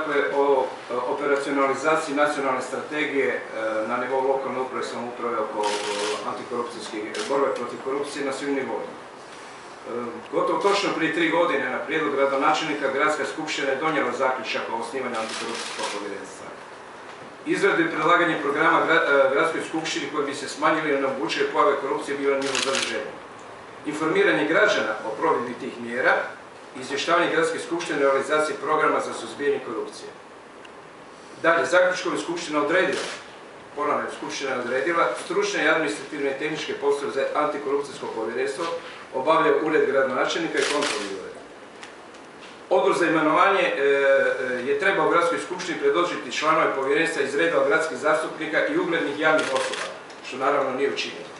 Dakle, o operacionalizaciji nacionalne strategije na nivou lokalne uprave i samouprave oko borbe protiv korupcije na svim nivoima. Gotovo točno prije 3 godine na prijedlog gradonačelnika Gradska skupština je donijela zaključak o osnivanju antikorupcijskog povjerenstva. Izradu i predlaganje programa Gradskoj skupštini koji bi se smanjili i onemogućile pojave korupcije bilo njihovo zaduženje. Informiranje građana o provedbi tih mjera, izvještavanje Gradske skupštine i realizacije programa za suzbijanje korupcije. Dalje, zaključkom je skupština odredila, ponavljam, skupština je odredila stručne i administrativne i tehničke poslove za antikorupcijsko povjerenstvo obavljaju ured gradonačelnika i kontrolni ured. Odbor za imenovanje je trebao Gradskoj skupštini predložiti članove povjerenstva iz redova gradskih zastupnika i uglednih javnih osoba, što naravno nije učinjeno.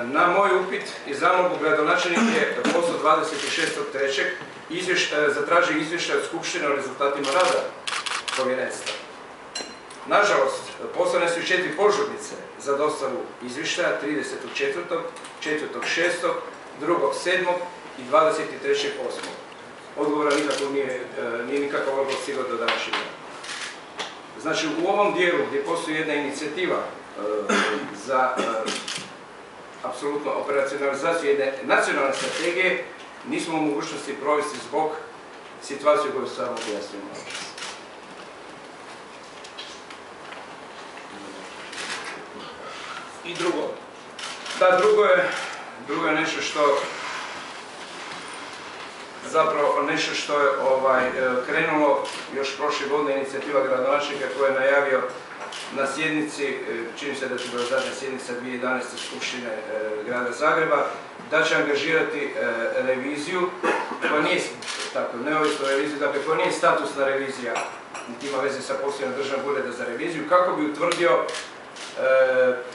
Na moj upit i zamolbu gradonačelnik je poslao 26.3. zatražio izvještaj od skupštine o rezultatima rada povjerenstva. Nažalost, poslane su 4 požurnice za dostavu izvještaja 30.4., 4.6., 2.7. i 23.8. Odgovora nije nikakav odgovor stigao do današnjeg dana. Znači, u ovom dijelu gdje postoji jedna inicijativa za apsolutno operacionalizaciju jedne nacionalne strategije, nismo u mogućnosti provesti zbog situacije koju sam objasnio. I drugo. Da, drugo je nešto što je krenulo još prošle godine, inicijativa gradonačelnika koja je najavio na sjednici, čini se da će bila zadnja sjednica 2011. Skupštine grada Zagreba, da će angažirati reviziju, koja nije tako, neovisnu reviziju, dakle koja nije statusna revizija, niti ima veze sa poslovima Državnog ureda za reviziju, kako bi utvrdio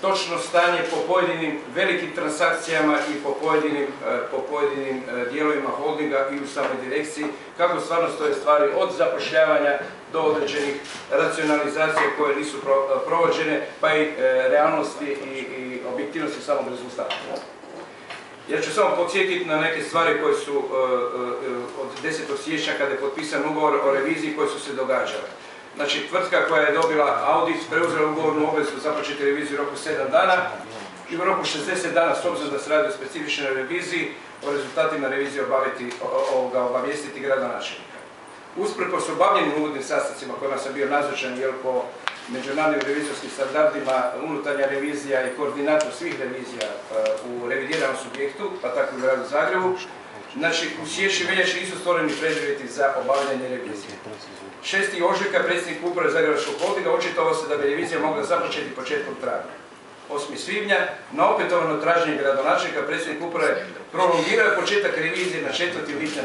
točno stanje po pojedinim velikim transakcijama i po pojedinim dijelovima holdinga i u samoj direkciji, kako stvarno stoje stvari od zapošljavanja do određenih racionalizacija koje nisu provođene, pa i realnosti i objektivnosti samog rezultata. Ja ću samo podsjetiti na neke stvari koje su od 10. siječnja kada je potpisan ugovor o reviziji koje su se događale. Znači, tvrtka koja je dobila audit preuzela ugovornu obvezu započeti reviziju u roku 7 dana i u roku 60 dana, s obzirom da se radi o specifičnoj reviziji, o rezultatima revizije obavijestiti gradonačelnika. Usprkos obavljenim uvodnim sastancima kojima sam bio nazočan, jer po međunarodnim revizorskim standardima unutarnja revizija i koordinator svih revizija u revidiranom subjektu, pa tako i u gradu Zagrebu, znači u siječnju i veljači nisu stvoreni preduvjeti za obavljanje revizije. 6. ožujka predsjednik uprave Zagrebačkog holdinga očitovao se da bi revizija mogla započeti početkom travnja. 8. svibnja, na opetovano traženje gradonačelnika, predsjednik uprave prolongirao početak revizije na 4. lipnja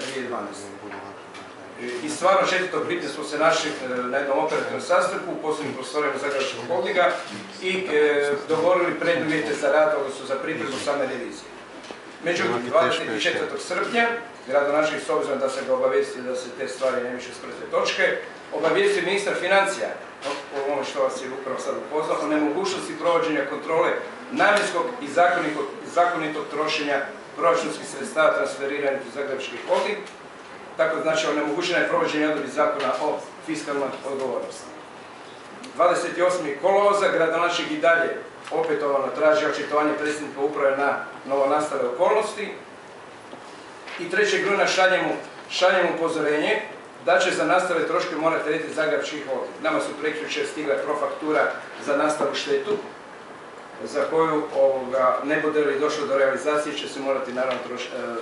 2012. I stvarno 4. lipnja smo se našli na jednom operativnom sastanku u poslovnim prostorima Zagrebačkog holdinga i dogovorili preduvjete za rad, odnosno za pripremu same revizije. Međutim, 24. srpnja, gradonačelnik, s obzirom da se ga obavijesti da se te stvari ne više s prve točke, obavijesti ministar financija, o ovome što vas je upravo sad upoznao, o nemogućnosti provođenja kontrole namjenskog i zakonitog trošenja proračunskih sredstava transferiranih u Zagrebački holding, tako znači onemogućena je provođenje odredbi zakona o fiskalnoj odgovornosti. 28. kolovoza, gradonačelnik i dalje opetovano traži očitovanje predsjednika uprave na novonastale okolnosti i 3. rujna šaljemo upozorenje da će za nastale troške morati teretiti Zagrebački holding. Nama su prekjučer stigle profaktura za nastalu štetu, za koju ne bude li došlo do realizacije će se morati naravno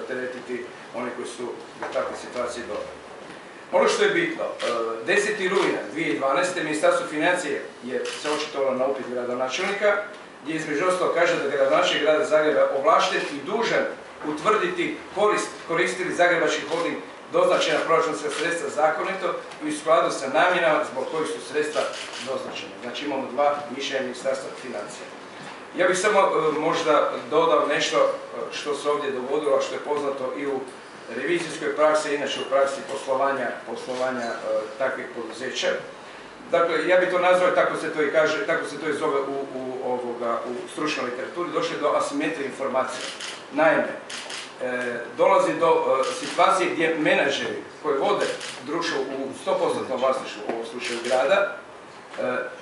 teretiti oni koji su u takvoj situaciji doveli. Ono što je bitno, 10. rujna 2012. Ministarstvo financije je se očitovalo na upit gradonačelnika, gdje između ostalog kaže da gradonačelnik grada Zagreba ovlašten i dužan utvrditi koristili Zagrebački holding doznačena proračunska sredstva zakonito i u skladu sa namjenama zbog kojih su sredstva doznačene. Znači imamo 2 mišljenja Ministarstva financija. Ja bih samo možda dodao nešto što se ovdje dogodilo, a što je poznato i u revizijskoj praksi, inače u praksi poslovanja takvih poduzeća. Dakle, ja bih to nazvao, tako se to i kaže, tako se to i zove u stručnoj literaturi, došlo je do asimetrije informacija. Naime, dolazi do situacije gdje menadžeri koji vode društvo u 100% vlasništvu, u ovom slučaju grada,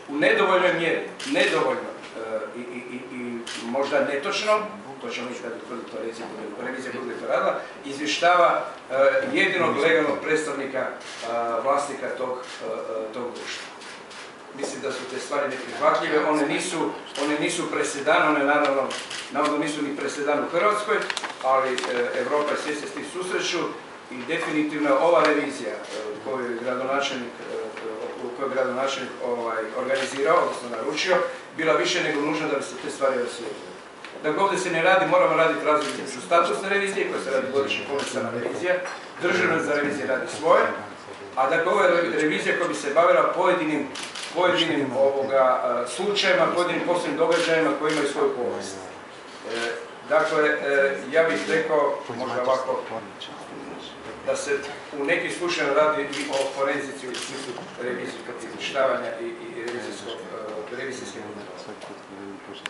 u nedovoljnoj mjeri, i možda netočno, to ćemo vidjeti kad utvrditi to revizija bude to radila, izvještava jedinog legalnog predstavnika vlasnika tog društva. Mislim da su te stvari neprihvatljive, one nisu presedan, one navodno nisu ni presedan u Hrvatskoj, ali Europa i svijet se s tim susreću i definitivno ova revizija koju je gradonačelnik organizirao, odnosno naručio, bila više nego nužna da bi se te stvari osvijetlile. Dakle, ovdje se ne radi, moramo raditi razliku između statusne revizije, koja se radi godišnja komercijalna revizija, državna za revizije radi svoje, a dakle ovo je revizija koja bi se bavila pojedinim slučajima, pojedinim poslovnim događajima koji imaju svoju povijest. Dakle, ja bih rekao, možda ovako, da se u nekim slučajima radi i o forenzici u smislu revizijskog izvještavanja i revizijske kontrole.